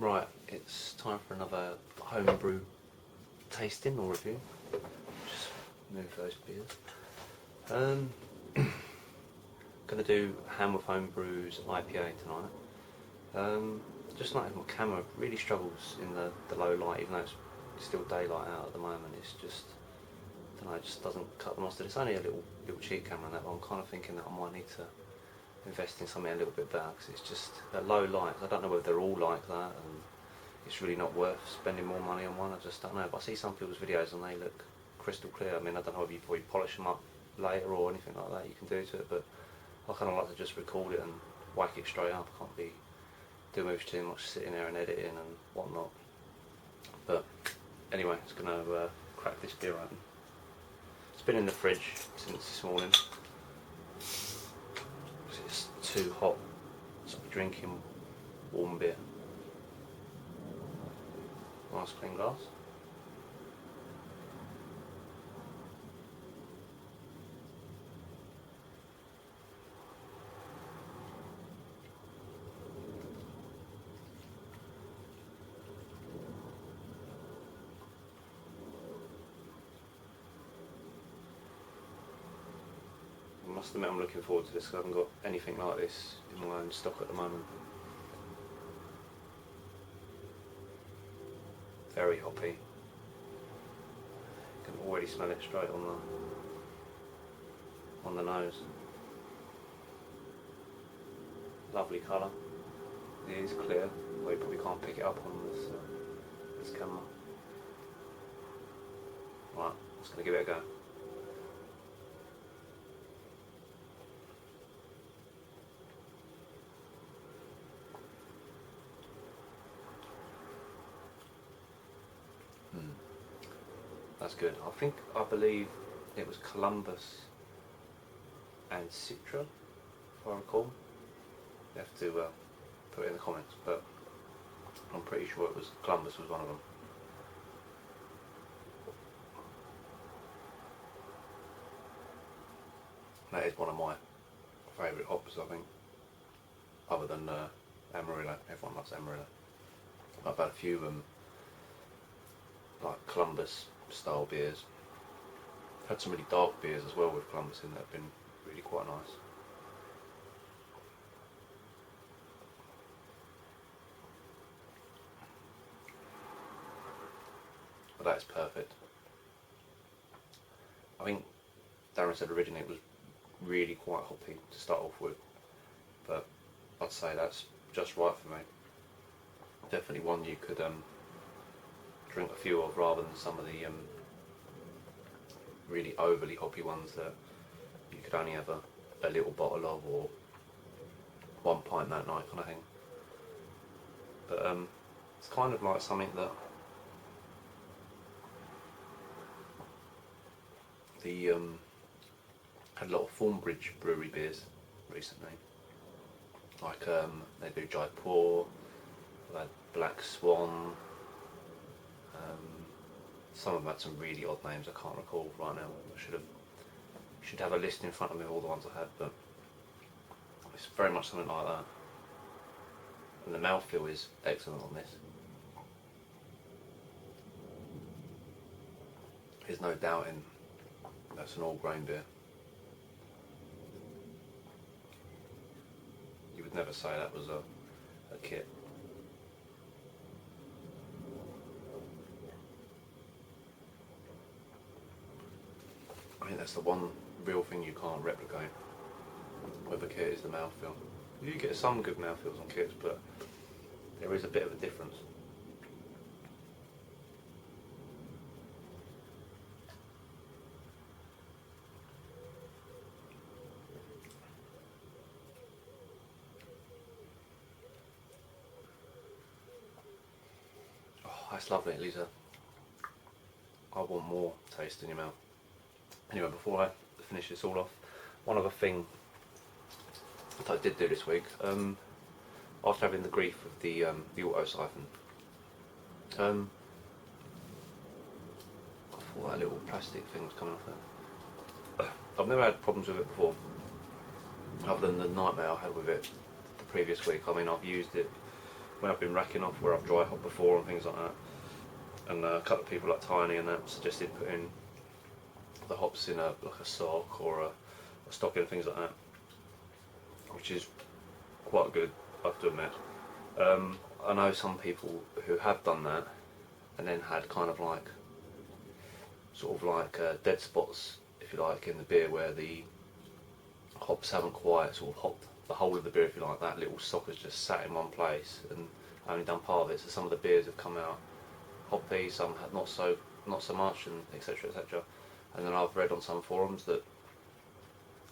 Right, it's time for another homebrew tasting or review. Just move those beers. Gonna do Hanworth Homebrew's IPA tonight. Just like my camera really struggles in the low light, even though it's still daylight out at the moment. It's just, I don't know, it just doesn't cut the mustard. It's only a little cheap camera and that, but I'm kind of thinking that I might need to invest in something a little bit better, because it's just at low light. I don't know whether they're all like that, and it's really not worth spending more money on one. I just don't know. But I see some people's videos and they look crystal clear. I mean, I don't know if you probably polish them up later or anything like that you can do to it, but I kind of like to just record it and whack it straight up. I can't be doing too much sitting there and editing and whatnot. But anyway, it's going to crack this beer open. It's been in the fridge since this morning. It's too hot to be drinking warm beer. Nice clean glass. I must admit I'm looking forward to this, because I haven't got anything like this in my own stock at the moment. Very hoppy. You can already smell it straight on the nose. Lovely colour. It is clear, though you probably can't pick it up on this camera. Right, I'm just going to give it a go. That's good. I believe it was Columbus and Citra, if I recall. You have to put it in the comments, but I'm pretty sure it was Columbus was one of them. That is one of my favourite hops, I think, other than Amarillo. Everyone loves Amarillo. I've had a few like Columbus style beers. I've had some really dark beers as well with Columbus in that have been really quite nice. But that is perfect. I think Darren said originally it was really quite hoppy to start off with, but I'd say that's just right for me. Definitely one you could drink a few of, rather than some of the really overly hoppy ones that you could only have a little bottle of, or one pint that night kind of thing. But it's kind of like something that had a lot of Thornbridge brewery beers recently. Like they do Jaipur, they had Black Swan. Some of them had some really odd names I can't recall right now. I should have a list in front of me of all the ones I had, but it's very much something like that. And the mouthfeel is excellent on this. There's no doubting that's an all-grain beer. You would never say that was a kit. I think that's the one real thing you can't replicate with a kit, is the mouthfeel. You get some good mouthfeels on kits, but there is a bit of a difference. Oh, that's lovely, Lisa. I want more taste in your mouth. Anyway, before I finish this all off, one other thing that I did do this week, after having the grief of the auto siphon, I thought that little plastic thing was coming off there. I've never had problems with it before, other than the nightmare I had with it the previous week. I mean, I've used it when I've been racking off where I've dry hopped before and things like that, and a couple of people like Tiny and that suggested putting the hops in like a sock or a stocking and things like that, which is quite good, I have to admit. I know some people who have done that and then had kind of like dead spots, if you like, in the beer where the hops haven't quite sort of hopped the whole of the beer, if you like. That little sock has just sat in one place and only done part of it. So some of the beers have come out hoppy, some had not so much, and etc. etc. And then I've read on some forums that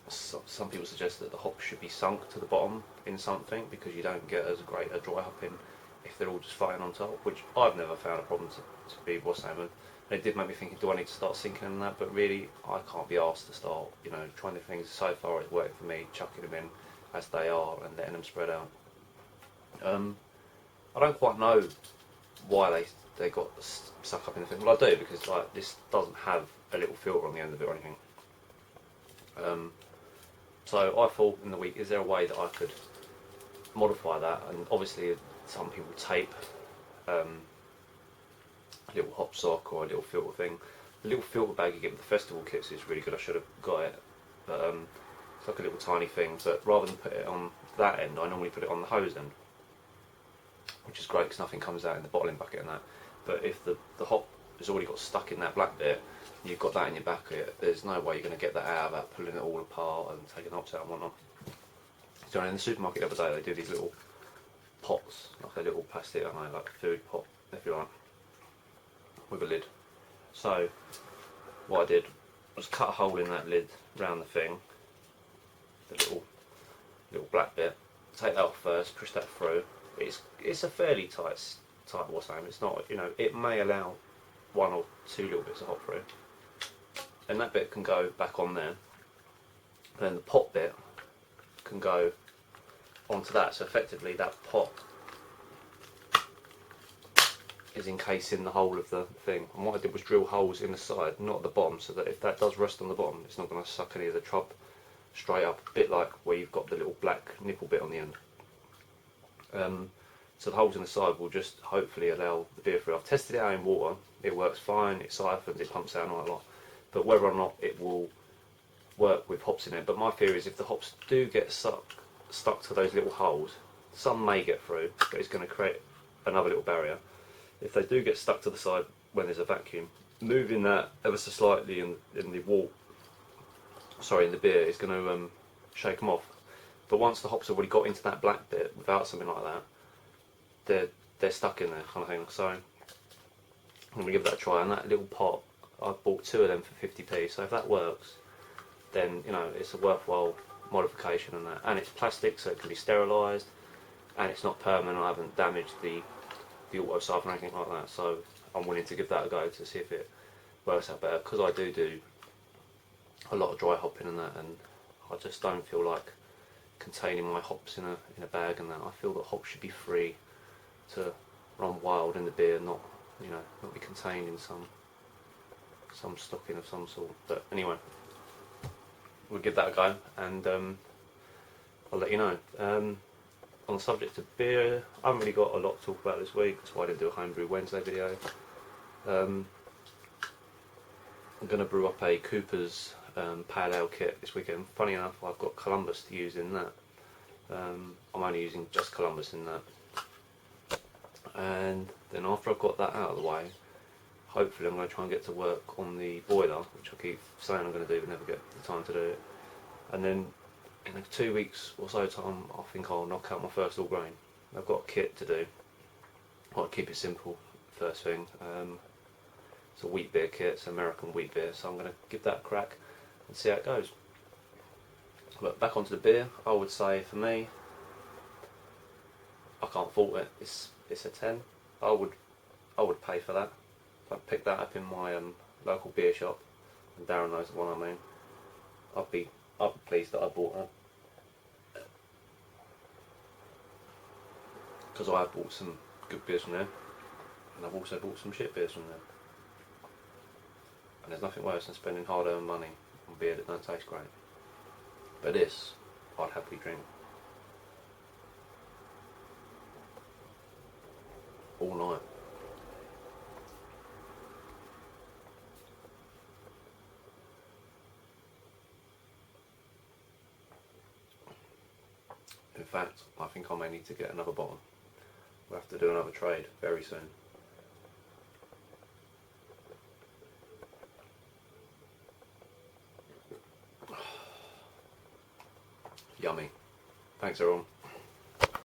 some people suggest that the hops should be sunk to the bottom in something because you don't get as great a dry hopping if they're all just floating on top, which I've never found a problem to be what's saying. And it did make me think, do I need to start sinking in that? But really, I can't be asked to start, trying the things. So far it's worked for me, chucking them in as they are and letting them spread out. I don't quite know why they got stuck up in the thing. Well, I do, because like this doesn't have a little filter on the end of it or anything. So I thought in the week, is there a way that I could modify that? And obviously some people tape a little hop sock or a little filter thing. The little filter bag you get with the festival kits is really good. I should have got it, but it's like a little tiny thing. But rather than put it on that end, I normally put it on the hose end, which is great because nothing comes out in the bottling bucket and that. But if the hop has already got stuck in that black bit, you've got that in your bucket, there's no way you're going to get that out without pulling it all apart and taking the hops out and whatnot. So in the supermarket the other day, they do these little pots, like a little plastic, I don't know, like a food pot, if you like, with a lid. So what I did was cut a hole in that lid round the thing, the little black bit. Take that off first, push that through. It's a fairly tight what's name. It's not, it may allow 1 or 2 little bits of hop through, and that bit can go back on there. And then the pot bit can go onto that. So effectively, that pot is encasing the whole of the thing. And what I did was drill holes in the side, not at the bottom, so that if that does rest on the bottom, it's not going to suck any of the trub straight up. A bit like where you've got the little black nipple bit on the end. So the holes in the side will just hopefully allow the beer through. I've tested it out in water, it works fine, it siphons, it pumps out and all that lot. But whether or not it will work with hops in it, but my theory is if the hops do get stuck to those little holes, some may get through, but it's going to create another little barrier. If they do get stuck to the side when there's a vacuum, moving that ever so slightly in the beer is going to shake them off. But once the hops have already got into that black bit without something like that, they're stuck in there, kind of thing. So I'm going to give that a try. And that little pot, I bought 2 of them for 50p. So if that works, then it's a worthwhile modification and that. And it's plastic, so it can be sterilised, and it's not permanent. I haven't damaged the auto siphon or anything like that. So I'm willing to give that a go to see if it works out better, because I do a lot of dry hopping and that, and I just don't feel like containing my hops in a bag and that. I feel that hops should be free to run wild in the beer, not be contained in some stocking of some sort. But anyway, we'll give that a go, and I'll let you know. On the subject of beer, I haven't really got a lot to talk about this week. That's why I didn't do a Homebrew Wednesday video. I'm going to brew up a Cooper's Pale Ale kit this weekend. Funny enough, I've got Columbus to use in that. I'm only using just Columbus in that. And then after I've got that out of the way, hopefully I'm going to try and get to work on the boiler, which I keep saying I'm going to do but never get the time to do it. And then in 2 weeks or so time, I think I'll knock out my first all grain. I've got a kit to do. I'll keep it simple first thing. It's a wheat beer kit, it's American wheat beer, so I'm going to give that a crack and see how it goes. But back onto the beer, I would say for me, I can't fault it. It's a 10. I would pay for that. If I picked that up in my local beer shop, and Darren knows the one I mean, I'd be pleased that I bought that, because I have bought some good beers from there, and I've also bought some shit beers from there. And there's nothing worse than spending hard-earned money on beer that don't taste great. But this, I'd happily drink. all night. In fact, I think I may need to get another bottle. We'll have to do another trade very soon. Yummy. Thanks everyone.